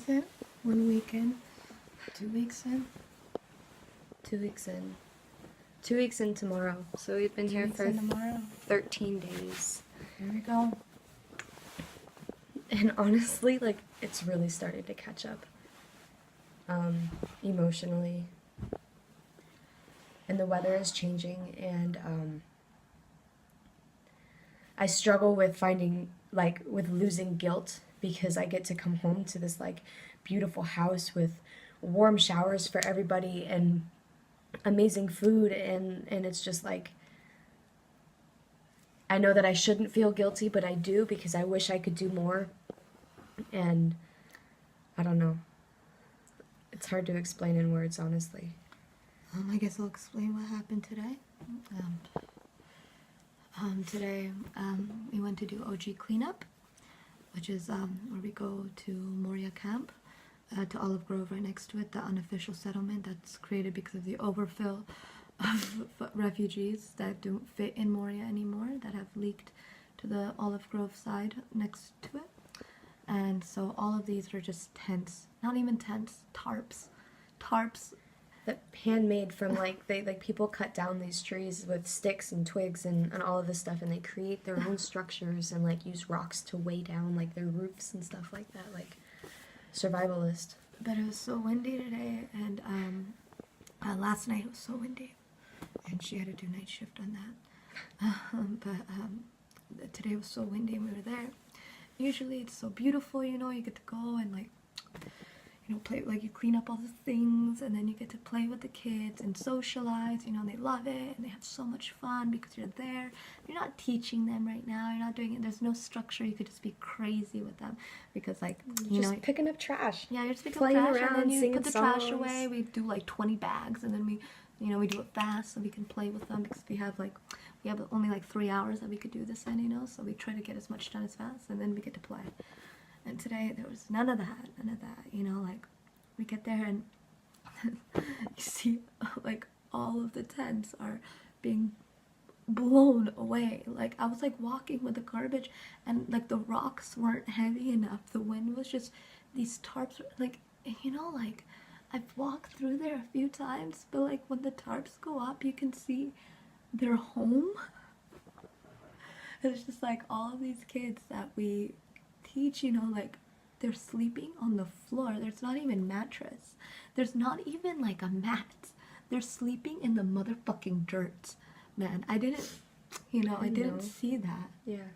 is it? 1 week in? 2 weeks in? 2 weeks in. 2 weeks in tomorrow. So we've been here for 13 days. Here we go. And honestly, like, it's really started to catch up. Emotionally. And the weather is changing, and I struggle with with losing guilt, because I get to come home to this, like, beautiful house with warm showers for everybody and amazing food, and it's just like, I know that I shouldn't feel guilty, but I do, because I wish I could do more, and I don't know. It's hard to explain in words, honestly. I guess I'll explain what happened today. Today, we went to do OG cleanup, which is where we go to Moria Camp, to Olive Grove right next to it, the unofficial settlement that's created because of the overfill of refugees that don't fit in Moria anymore, that have leaked to the Olive Grove side next to it. And so all of these are just tents, not even tents, tarps that handmade from, like, people cut down these trees with sticks and twigs and all of this stuff, and they create their own structures and, like, use rocks to weigh down, like, their roofs and stuff like that, like, survivalist. But it was so windy today, and last night it was so windy, and she had to do night shift on that. Today was so windy and we were there. Usually it's so beautiful, you know, you get to go and, like, you know, play, like, you clean up all the things, and then you get to play with the kids and socialize, you know, and they love it, and they have so much fun because you're there. You're not teaching them right now, you're not doing it, there's no structure, you could just be crazy with them, because, like, you know, picking up trash. Yeah, you're just picking playing up trash, around, and then you put the songs. trash away. We do, like, 20 bags, and then we do it fast so we can play with them, because we have only, like, 3 hours that we could do this in, you know, so we try to get as much done as fast, and then we get to play. And today, there was none of that, you know, like, we get there, and you see, like, all of the tents are being blown away. Like, I was, like, walking with the garbage, and, like, the rocks weren't heavy enough. The wind was just, these tarps, like, you know, like, I've walked through there a few times, but, like, when the tarps go up, you can see their home. And it's just, like, all of these kids that we teach, you know, like, they're sleeping on the floor. There's not even mattress. There's not even, like, a mat. They're sleeping in the motherfucking dirt. Man, I didn't see that. Yeah.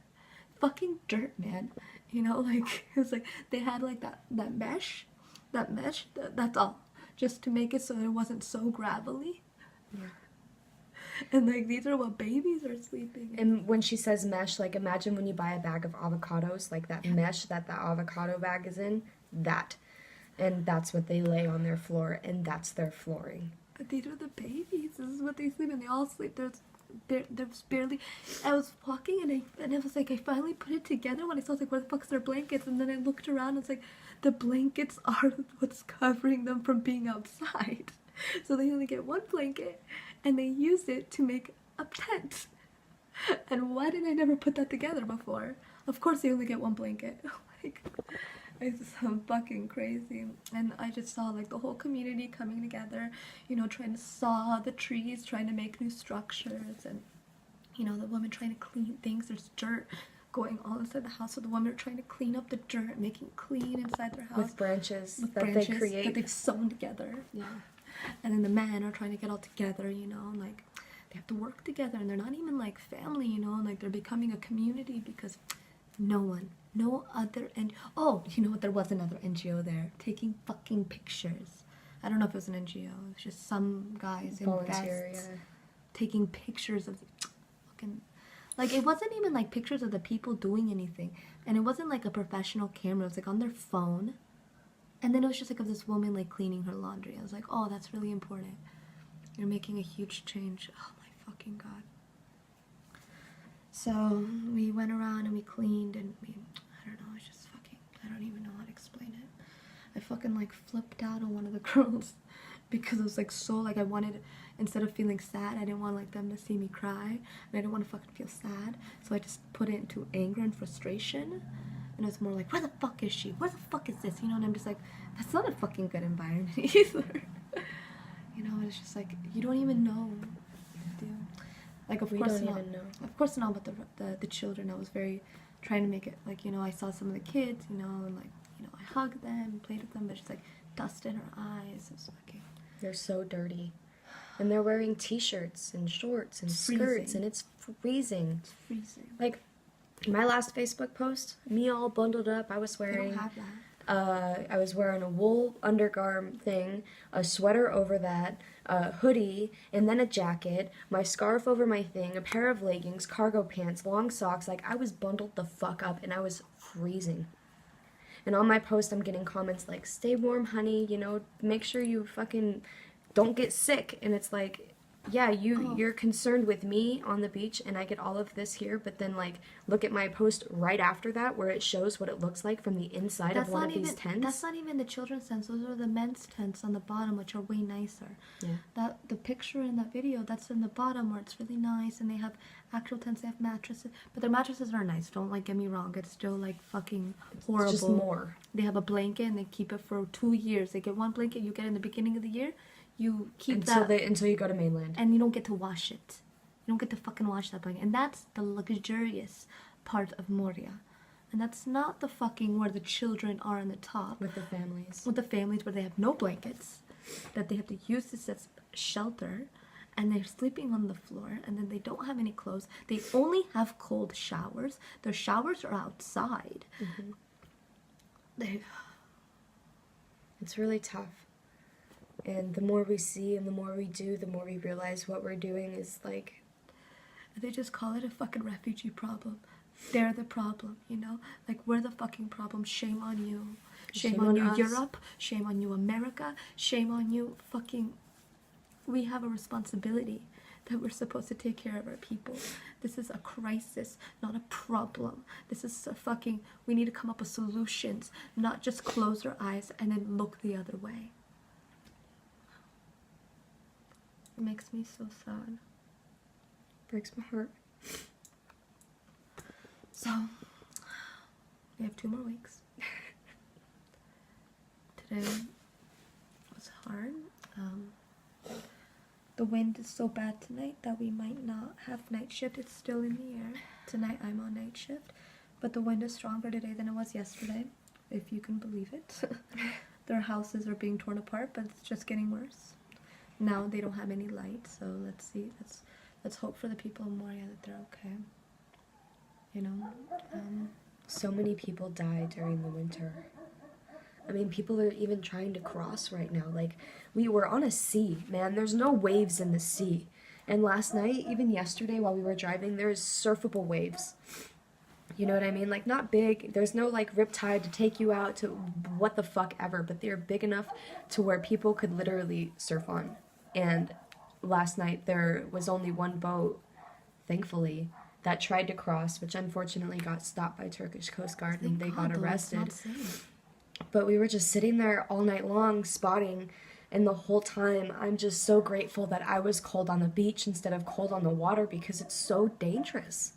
Fucking dirt, man. You know, like, it's like, they had, like, that mesh, that's all. Just to make it so it wasn't so gravelly. Yeah. And, like, these are what babies are sleeping in. And when she says mesh, like, imagine when you buy a bag of avocados, like, that mesh that the avocado bag is in, that. And that's what they lay on their floor, and that's their flooring. But these are the babies. This is what they sleep in. They all sleep. There's barely... I was walking, and I was like, I finally put it together when I saw, like, where the fuck's their blankets? And then I looked around, and it's like, the blankets are what's covering them from being outside. So they only get one blanket, and they use it to make a tent. And why did I never put that together before? Of course they only get one blanket. Like, it's just fucking crazy. And I just saw, like, the whole community coming together, you know, trying to saw the trees, trying to make new structures, and, you know, the women trying to clean things. There's dirt going all inside the house, so the women are trying to clean up the dirt, making it clean inside their house. With branches they create. That they've sewn together. Yeah. And then the men are trying to get all together, you know, and, like, they have to work together, and they're not even, like, family, you know, and, like, they're becoming a community, because no other, oh, you know what, there was another NGO there, taking fucking pictures. I don't know if it was an NGO, it was just some guys in vests taking pictures of fucking, like, it wasn't even, like, pictures of the people doing anything, and it wasn't, like, a professional camera, it was, like, on their phone. And then it was just, like, of this woman, like, cleaning her laundry. I was like, oh, that's really important. You're making a huge change. Oh, my fucking God. So, we went around and we cleaned, and I don't know, it's just fucking, I don't even know how to explain it. I fucking, like, flipped out on one of the girls, because it was, like, so, like, I wanted, instead of feeling sad, I didn't want, like, them to see me cry, and I didn't want to fucking feel sad, so I just put it into anger and frustration. And it was more like, where the fuck is she? Where the fuck is this? You know, and I'm just like, that's not a fucking good environment either. You know, it's just like, you don't even know. Do you? Like, of We course don't not. even know. Of course not, but the children, I was very trying to make it, like, you know, I saw some of the kids, you know, and like, you know, I hugged them, played with them, but she's like, dust in her eyes. It was fucking... They're so dirty. And they're wearing t-shirts and shorts and It's skirts, freezing. and it's freezing. It's freezing. Like, my last Facebook post, me all bundled up, I was They wearing... don't have that. I was wearing a wool undergarment thing, a sweater over that, a hoodie, and then a jacket, my scarf over my thing, a pair of leggings, cargo pants, long socks. Like, I was bundled the fuck up, and I was freezing. And on my post, I'm getting comments like, stay warm, honey, you know, make sure you fucking don't get sick. And it's like, yeah, you're concerned with me on the beach, and I get all of this here, but then, like, look at my post right after that where it shows what it looks like from the inside of one of these tents. That's not even the children's tents. Those are the men's tents on the bottom, which are way nicer. Yeah. The picture in that video, that's in the bottom where it's really nice, and they have actual tents, they have mattresses, but their mattresses are nice. Don't, like, get me wrong. It's still, like, fucking horrible. It's just more. They have a blanket, and they keep it for 2 years. They get one blanket you get in the beginning of the year. You keep until you go to mainland. And you don't get to wash it. You don't get to fucking wash that blanket. And that's the luxurious part of Moria. And that's not the fucking where the children are on the top. With the families. With the families where they have no blankets. That they have to use this as shelter. And they're sleeping on the floor. And then they don't have any clothes. They only have cold showers. Their showers are outside. Mm-hmm. It's really tough. And the more we see and the more we do, the more we realize what we're doing is like... They just call it a fucking refugee problem. They're the problem, you know? Like, we're the fucking problem. Shame on you. Shame on you, us. Europe. Shame on you, America. Shame on you, fucking... We have a responsibility that we're supposed to take care of our people. This is a crisis, not a problem. This is a fucking... We need to come up with solutions, not just close our eyes and then look the other way. It makes me so sad. Breaks my heart. So, we have 2 more weeks. Today was hard. The wind is so bad tonight that we might not have night shift. It's still in the air. Tonight I'm on night shift. But the wind is stronger today than it was yesterday, if you can believe it. Their houses are being torn apart, but it's just getting worse. Now they don't have any light, so let's see. Let's hope for the people in Moria that they're okay. You know? So many people die during the winter. I mean, people are even trying to cross right now. Like, we were on a sea, man. There's no waves in the sea. And last night, even yesterday while we were driving, there's surfable waves. You know what I mean? Like, not big. There's no, like, riptide to take you out to what the fuck ever. But they're big enough to where people could literally surf on. And last night, there was only one boat, thankfully, that tried to cross, which unfortunately got stopped by Turkish Coast Guard and they got arrested. But we were just sitting there all night long spotting, and the whole time I'm just so grateful that I was cold on the beach instead of cold on the water because it's so dangerous.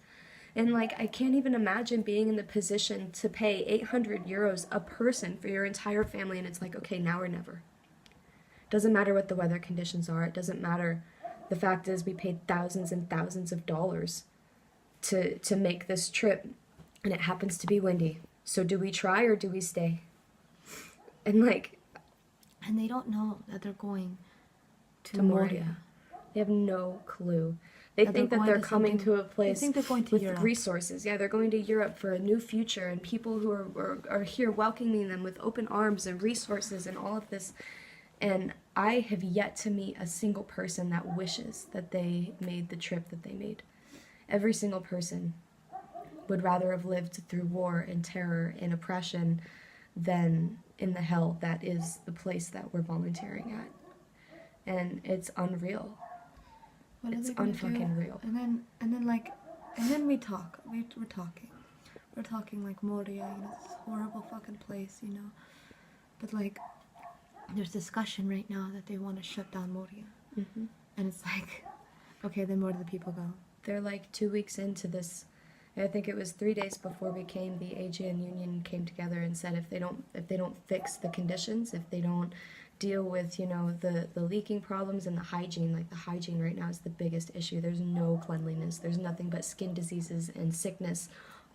And like, I can't even imagine being in the position to pay 800 euros a person for your entire family, and it's like, okay, now or never. Doesn't matter what the weather conditions are. It doesn't matter. The fact is we paid thousands and thousands of dollars to make this trip, and it happens to be windy. So do we try or do we stay? And like... And they don't know that they're going to Moria. Moria. They have no clue. They think that they're coming to a place they think they're going to with Europe. resources. Yeah, they're going to Europe for a new future, and people who are here welcoming them with open arms and resources and all of this. And I have yet to meet a single person that wishes that they made the trip that they made. Every single person would rather have lived through war and terror and oppression than in the hell that is the place that we're volunteering at. And it's unreal. What it's are they gonna unfucking do? real. And then we talk. We're talking. We're talking like Moria, you know, this horrible fucking place, you know. But like, there's discussion right now that they want to shut down Moria. And it's like, okay, then where do the people go? They're like 2 weeks into this I think it was 3 days before we came, the AGN union came together and said if they don't fix the conditions, if they don't deal with, you know, the leaking problems and the hygiene, like the hygiene right now is the biggest issue. There's no cleanliness. There's nothing but skin diseases and sickness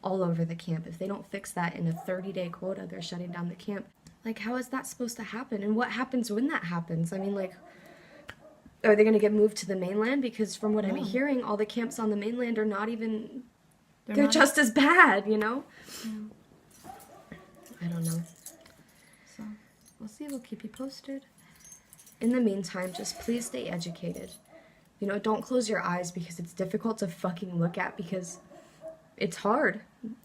all over the camp. If they don't fix that in a 30-day quota, they're shutting down the camp. Like, how is that supposed to happen? And what happens when that happens? I mean, like, are they going to get moved to the mainland? Because from what I'm hearing, all the camps on the mainland are not even... They're just as bad, you know? Yeah. I don't know. So, we'll see. We'll keep you posted. In the meantime, just please stay educated. You know, don't close your eyes because it's difficult to fucking look at because it's hard.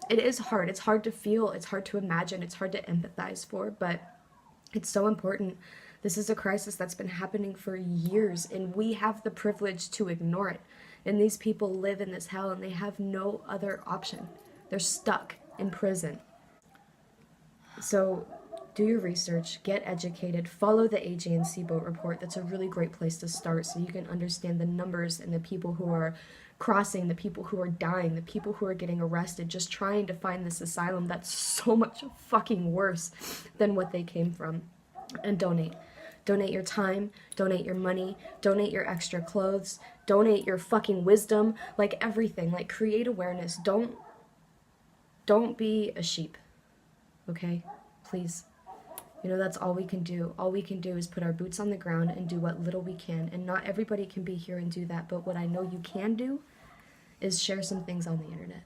It is hard. It's hard to feel. It's hard to imagine. It's hard to empathize for, but it's so important. This is a crisis that's been happening for years, and we have the privilege to ignore it. And these people live in this hell, and they have no other option. They're stuck in prison. So do your research, get educated, follow the AGNC boat report. That's a really great place to start so you can understand the numbers and the people who are crossing, the people who are dying, the people who are getting arrested, just trying to find this asylum that's so much fucking worse than what they came from. And donate. Donate your time, donate your money, donate your extra clothes, donate your fucking wisdom, like everything. Like, create awareness. Don't be a sheep, okay? Please. You know, that's all we can do. All we can do is put our boots on the ground and do what little we can. And not everybody can be here and do that, but what I know you can do is share some things on the internet.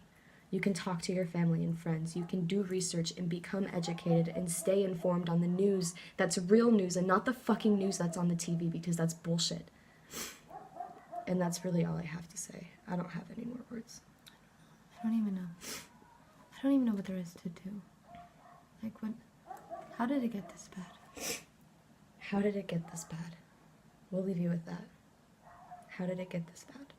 You can talk to your family and friends. You can do research and become educated and stay informed on the news that's real news and not the fucking news that's on the TV, because that's bullshit. And that's really all I have to say. I don't have any more words. I don't even know. I don't even know what there is to do. Like, what? How did it get this bad? How did it get this bad? We'll leave you with that. How did it get this bad?